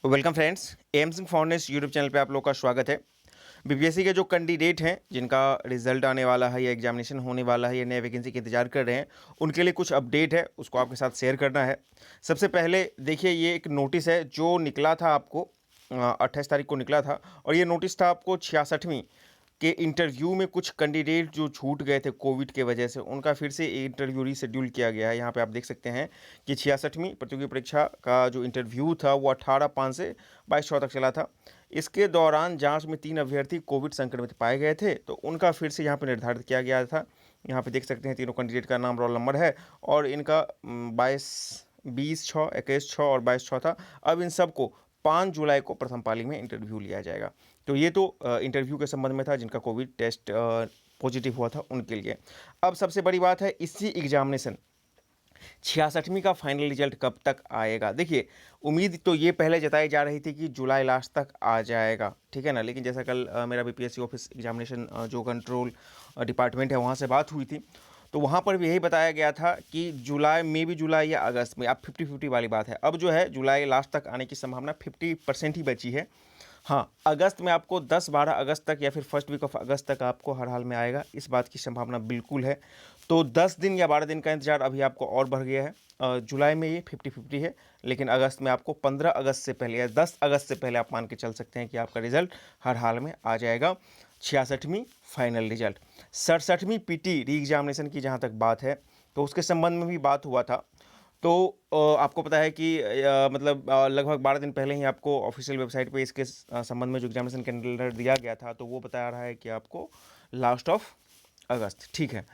Welcome friends, M Singh foundation YouTube channel पे आप लोग का स्वागत है। बीपीएससी के जो कैंडिडेट हैं जिनका रिजल्ट आने वाला है या एग्जामिनेशन होने वाला है या नए वैकेंसी का इंतजार कर रहे हैं, उनके लिए कुछ अपडेट है, उसको आपके साथ शेयर करना है। सबसे पहले देखिए, ये एक नोटिस है जो निकला था आपको 28 तारीख को निकला था, और ये नोटिस था आपको 66वीं के इंटरव्यू में कुछ कैंडिडेट जो छूट गए थे कोविड के वजह से, उनका फिर से इंटरव्यू रीशेड्यूल किया गया है। यहाँ पे आप देख सकते हैं कि 66वीं प्रतियोगी परीक्षा का जो इंटरव्यू था वो 18/5 से 22/6 तक चला था। इसके दौरान जांच में 3 अभ्यर्थी कोविड संक्रमित पाए गए थे, तो उनका फिर से यहाँ पर निर्धारित किया गया था। यहाँ पे देख सकते हैं तीनों कैंडिडेट का नाम, रोल नंबर है, और इनका 20/6, 21/6 और 22/6 था। अब इन सबको 5 जुलाई को प्रथम पाली में इंटरव्यू लिया जाएगा। तो ये तो इंटरव्यू के संबंध में था, जिनका कोविड टेस्ट पॉजिटिव हुआ था उनके लिए। अब सबसे बड़ी बात है, इसी एग्जामिनेशन 66वीं का फाइनल रिजल्ट कब तक आएगा। देखिए, उम्मीद तो ये पहले जताई जा रही थी कि जुलाई लास्ट तक आ जाएगा, ठीक है ना। लेकिन जैसा कल मेरा बीपीएससी ऑफिस एग्जामिनेशन जो कंट्रोल डिपार्टमेंट है वहाँ से बात हुई थी, तो वहाँ पर भी यही बताया गया था कि जुलाई में भी, जुलाई या अगस्त में। अब 50-50 वाली बात है। अब जो है जुलाई लास्ट तक आने की संभावना 50% ही बची है। हाँ, अगस्त में आपको 10-12 अगस्त तक या फिर फर्स्ट वीक ऑफ अगस्त तक आपको हर हाल में आएगा, इस बात की संभावना बिल्कुल है। तो 10 दिन या 12 दिन का इंतजार अभी आपको और बढ़ गया है। जुलाई में ये 50-50 है, लेकिन अगस्त में आपको 15 अगस्त से पहले या 10 अगस्त से पहले आप मान के चल सकते हैं कि आपका रिजल्ट हर हाल में आ जाएगा। 66वीं फाइनल रिजल्ट। 67वीं पीटी री एग्जामिनेशन की जहाँ तक बात है, तो उसके संबंध में भी बात हुआ था। तो आपको पता है कि मतलब लगभग 12 दिन पहले ही आपको ऑफिशियल वेबसाइट पे इसके संबंध में जो एग्जामिनेशन कैलेंडर दिया गया था, तो वो बता रहा है कि आपको लास्ट ऑफ अगस्त, ठीक है।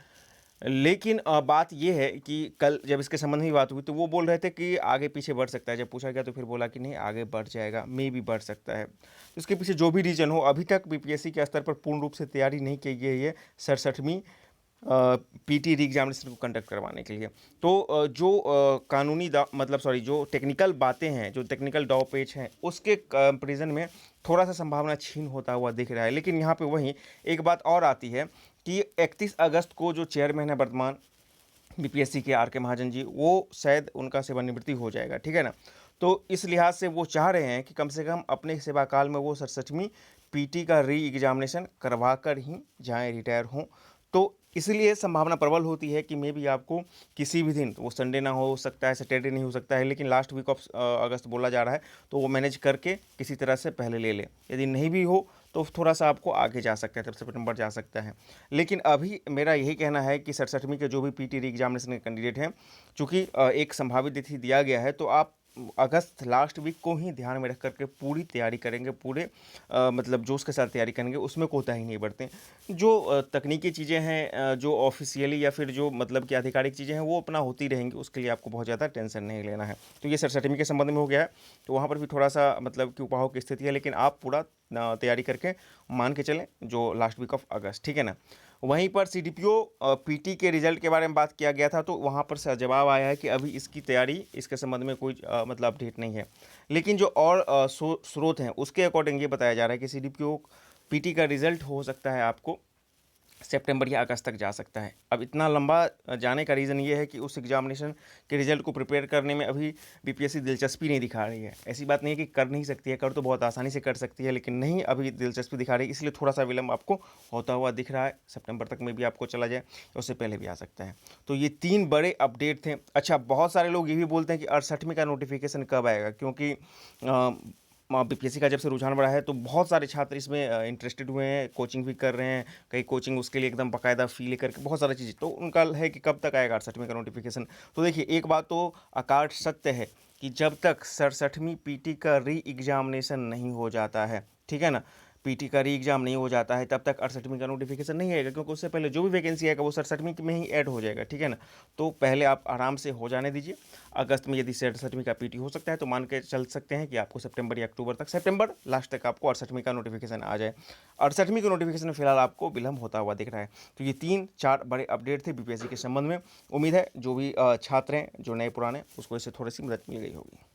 लेकिन बात ये है कि कल जब इसके संबंध में बात हुई तो वो बोल रहे थे कि आगे पीछे बढ़ सकता है। जब पूछा गया तो फिर बोला कि नहीं, आगे बढ़ जाएगा, मे भी बढ़ सकता है। तो इसके पीछे जो भी रीज़न हो, अभी तक बीपीएससी के स्तर पर पूर्ण रूप से तैयारी नहीं की गई है 67वीं पीटी री एग्जामिनेशन को कंडक्ट करवाने के लिए। तो जो कानूनी मतलब सॉरी, जो टेक्निकल बातें हैं, जो टेक्निकल दाव पेच हैं, उसके कंपेरिजन में थोड़ा सा संभावना छीन होता हुआ दिख रहा है। लेकिन यहाँ पे वहीं एक बात और आती है कि 31 अगस्त को जो चेयरमैन है वर्तमान बीपीएससी के आर के महाजन जी, वो शायद उनका सेवानिवृत्ति हो जाएगा, ठीक है ना। तो इस लिहाज से वो चाह रहे हैं कि कम से कम अपने सेवाकाल में वो 67वीं पीटी का री एग्जामिनेशन करवा कर ही जाएँ, रिटायर हों। तो इसलिए संभावना प्रबल होती है कि मे बी आपको किसी भी दिन, वो संडे ना हो सकता है, सैटरडे नहीं हो सकता है, लेकिन लास्ट वीक ऑफ अगस्त बोला जा रहा है, तो वो मैनेज करके किसी तरह से पहले ले लें। यदि नहीं भी हो तो थोड़ा सा आपको आगे जा सकता है, तब सितंबर जा सकता है। लेकिन अभी मेरा यही कहना है कि 67वीं के जो भी पीटी री एग्जामिनेशन के कैंडिडेट हैं, चूँकि एक संभावित तिथि दिया गया है, तो आप अगस्त लास्ट वीक को ही ध्यान में रख करके पूरी तैयारी करेंगे, पूरे मतलब जोश के साथ तैयारी करेंगे, उसमें कोताही नहीं बरतें। जो तकनीकी चीज़ें हैं, जो ऑफिशियली या फिर जो मतलब कि आधिकारिक चीज़ें हैं, वो अपना होती रहेंगी, उसके लिए आपको बहुत ज़्यादा टेंशन नहीं लेना है। तो ये 67वीं के संबंध में हो गया है, तो वहाँ पर भी थोड़ा सा मतलब कि उपाहों की स्थिति है, लेकिन आप पूरा तैयारी करके मान के चलें जो लास्ट वीक ऑफ अगस्त, ठीक है ना। वहीं पर सीडीपीओ पीटी के रिजल्ट के बारे में बात किया गया था, तो वहाँ पर जवाब आया है कि अभी इसकी तैयारी, इसके संबंध में कोई मतलब अपडेट नहीं है। लेकिन जो और स्रोत हैं उसके अकॉर्डिंग ये बताया जा रहा है कि सीडीपीओ पीटी का रिजल्ट हो सकता है आपको सितंबर या अगस्त तक जा सकता है। अब इतना लंबा जाने का रीज़न ये है कि उस एग्जामिनेशन के रिजल्ट को प्रिपेयर करने में अभी बीपीएससी दिलचस्पी नहीं दिखा रही है। ऐसी बात नहीं है कि कर नहीं सकती है, कर तो बहुत आसानी से कर सकती है, लेकिन नहीं अभी दिलचस्पी दिखा रही है, इसलिए थोड़ा सा विलम्ब आपको होता हुआ दिख रहा है। सितंबर तक में भी आपको चला जाए, उससे पहले भी आ सकता है। तो ये 3 बड़े अपडेट थे। अच्छा, बहुत सारे लोग ये भी बोलते हैं कि 68वीं का नोटिफिकेशन कब आएगा, क्योंकि बीपीएससी का जब से रुझान बढ़ा है तो बहुत सारे छात्र इसमें इंटरेस्टेड हुए हैं, कोचिंग भी कर रहे हैं, कई कोचिंग उसके लिए एकदम बाकायदा फ़ी लेकर के, बहुत सारी चीज़ें। तो उनका है कि कब तक आएगा 68वीं का नोटिफिकेशन। तो देखिए, एक बात तो अकाट सत्य है कि जब तक 67वीं पीटी का री एग्जामिनेशन नहीं हो जाता है, ठीक है ना, पीटी का री एग्जाम नहीं हो जाता है, तब तक 68वीं का नोटिफिकेशन नहीं आएगा, क्योंकि उससे पहले जो भी वैकेंसी आएगा वो 67वीं में ही ऐड हो जाएगा, ठीक है ना। तो पहले आप आराम से हो जाने दीजिए। अगस्त में यदि 67वीं का पीटी हो सकता है तो मान के चल सकते हैं कि आपको सितंबर या अक्टूबर तक, सितंबर लास्ट तक आपको 68वीं का नोटिफिकेशन आ जाए। 68वीं का नोटिफिकेशन फिलहाल आपको विलम्ब होता हुआ दिख रहा है। तो ये 3-4 बड़े अपडेट थे बीपीएससी के संबंध में। उम्मीद है जो भी छात्र हैं, जो नए पुराने, उसको इससे थोड़ी सी मदद मिल गई होगी।